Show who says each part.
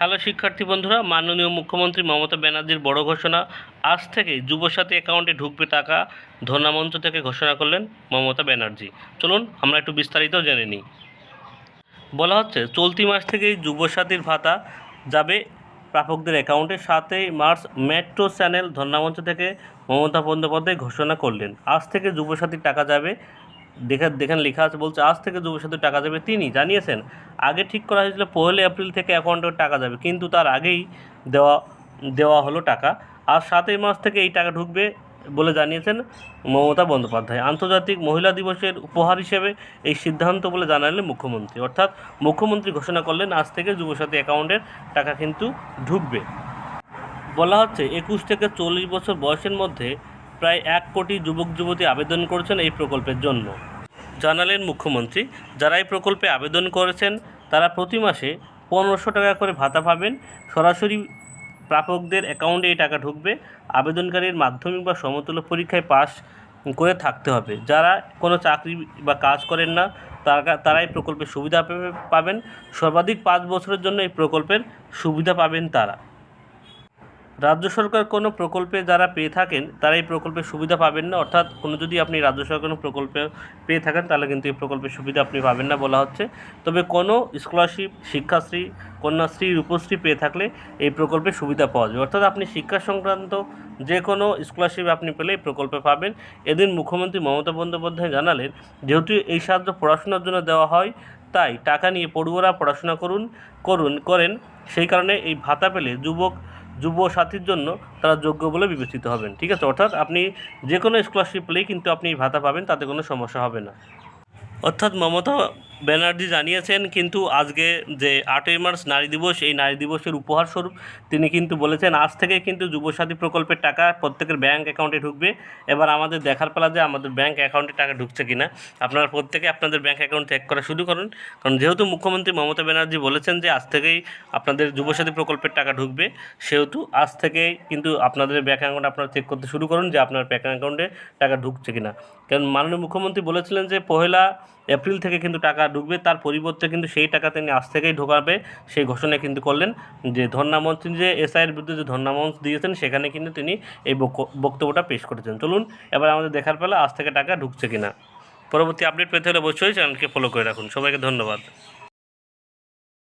Speaker 1: Hello শিক্ষার্থী বন্ধুরা, মাননীয় মুখ্যমন্ত্রী মমতা ব্যানার্জির বড় ঘোষণা। আজ থেকে যুবসাথী অ্যাকাউন্টে ঢুকবে টাকা, ধর্নামঞ্চ থেকে ঘোষণা করলেন মমতা ব্যানার্জি। চলুন আমরা একটু বিস্তারিত জেনে নিই। বলা হচ্ছে চলতি মাস থেকেই যুবসাথীর ভাতা যাবে প্রাপকদের অ্যাকাউন্টে। 7ই মার্চ মেট্রো চ্যানেল ধর্নামঞ্চ থেকে মমতা বন্দ্যোপাধ্যায় ঘোষণা করলেন, আজ থেকে যুবসাথীর টাকা যাবে। দেখেন লেখা আছে, বলছে আজ থেকে যুবসাথীর টাকা যাবে। তিনি জানিয়েছেন আগে ঠিক করা হয়েছিল 1 এপ্রিল থেকে অ্যাকাউন্টে টাকা যাবে, কিন্তু তার আগেই দেওয়া হলো টাকা। আর 7ই মার্চ থেকে এই টাকা ঢুকবে বলে জানিয়েছেন মমতা বন্দ্যোপাধ্যায়। আন্তর্জাতিক মহিলা দিবসের উপহার হিসেবে এই সিদ্ধান্ত বলে জানালেন মুখ্যমন্ত্রী। অর্থাৎ মুখ্যমন্ত্রী ঘোষণা করলেন আজ থেকে যুবসাথী অ্যাকাউন্টের টাকা কিন্তু ঢুকবে। বলা হচ্ছে 21 থেকে 40 বছর বয়সের মধ্যে প্রায় 1 কোটি যুবক যুবতী আবেদন করেছেন এই প্রকল্পের জন্য, জানালেন মুখ্যমন্ত্রী। যারা এই প্রকল্পে আবেদন করেছেন তারা প্রতি মাসে 1500 টাকা করে ভাতা পাবেন। সরাসরি প্রাপকদের অ্যাকাউন্টে এই টাকা ঢুকবে। আবেদনকারীর মাধ্যমিক বা সমতুল্য পরীক্ষায় পাশ করে থাকতে হবে। যারা কোনো চাকরি বা কাজ করেন না তারা এই প্রকল্পের সুবিধা পাবেন। সর্বাধিক 5 বছরের জন্য এই প্রকল্পের সুবিধা পাবেন তারা। রাজ্য সরকার কোনো প্রকল্পে যারা পেয়ে থাকেন তারা এই প্রকল্পের সুবিধা পাবেন না। অর্থাৎ যদি আপনি রাজ্য সরকার কোনো প্রকল্পে পেয়ে থাকেন তাহলে কিন্তু এই প্রকল্পের সুবিধা আপনি পাবেন না বলা হচ্ছে। তবে কোনো স্কলারশিপ, শিক্ষাশ্রী, কন্যাশ্রী, রূপশ্রী পেয়ে থাকলে এই প্রকল্পের সুবিধা পাওয়া যাবে। অর্থাৎ আপনি শিক্ষা সংক্রান্ত যে কোনো স্কলারশিপ আপনি পেলে এই প্রকল্পে পাবেন। এদিন মুখ্যমন্ত্রী মমতা বন্দ্যোপাধ্যায় জানালেন, যেহেতু এই সাহায্য পড়াশোনার জন্য দেওয়া হয়, তাই টাকা নিয়ে পড়ুয়ারা পড়াশোনা করেন, সেই কারণে এই ভাতা পেলে যুবসাথীর জন্য তারা যোগ্য বলে বিবেচিত হবেন। ঠিক আছে, অর্থাৎ আপনি যে কোনো স্কলারশিপ পেলেই কিন্তু আপনি ভাতা পাবেন, তাতে কোনো সমস্যা হবে না। অর্থাৎ মমতা ব্যানার্জি জানিয়েছেন কিন্তু আজকে যে 8ই মার্চ নারী দিবস, এই নারী দিবসের উপহারস্বরূপ তিনি কিন্তু বলেছেন আজ থেকে কিন্তু যুবসাথী প্রকল্পের টাকা প্রত্যেকের ব্যাঙ্ক অ্যাকাউন্টে ঢুকবে। এবার আমাদের দেখার পালা যে আমাদের ব্যাঙ্ক অ্যাকাউন্টে টাকা ঢুকছে কিনা। আপনারা প্রত্যেকে আপনাদের ব্যাঙ্ক অ্যাকাউন্ট চেক করা শুরু করুন, কারণ যেহেতু মুখ্যমন্ত্রী মমতা ব্যানার্জি বলেছেন যে আজ থেকেই আপনাদের যুবসাথী প্রকল্পের টাকা ঢুকবে, সেহেতু আজ থেকেই কিন্তু আপনাদের ব্যাঙ্ক অ্যাকাউন্ট আপনারা চেক করতে শুরু করুন যে আপনার ব্যাঙ্ক অ্যাকাউন্টে টাকা ঢুকছে কিনা। কারণ মাননীয় মুখ্যমন্ত্রী বলেছিলেন যে 1 এপ্রিল থেকে কিন্তু টাকা ঢুকবে, তার পরিবর্তে কিন্তু সেই টাকা তিনি আজ থেকেই ঢোকাবে সেই ঘোষণা কিন্তু করলেন। যে ধর্নামঞ্চ, যে এসআইয়ের বিরুদ্ধে যে ধর্নামঞ্চ দিয়েছেন সেখানে কিন্তু তিনি এই বক্তব্যটা পেশ করেছেন। চলুন এবার আমাদের দেখার পেলা আজ থেকে টাকা ঢুকছে কিনা। পরবর্তী আপডেট পেতে হলে অবশ্যই চ্যানেলকে ফলো করে রাখুন। সবাইকে ধন্যবাদ।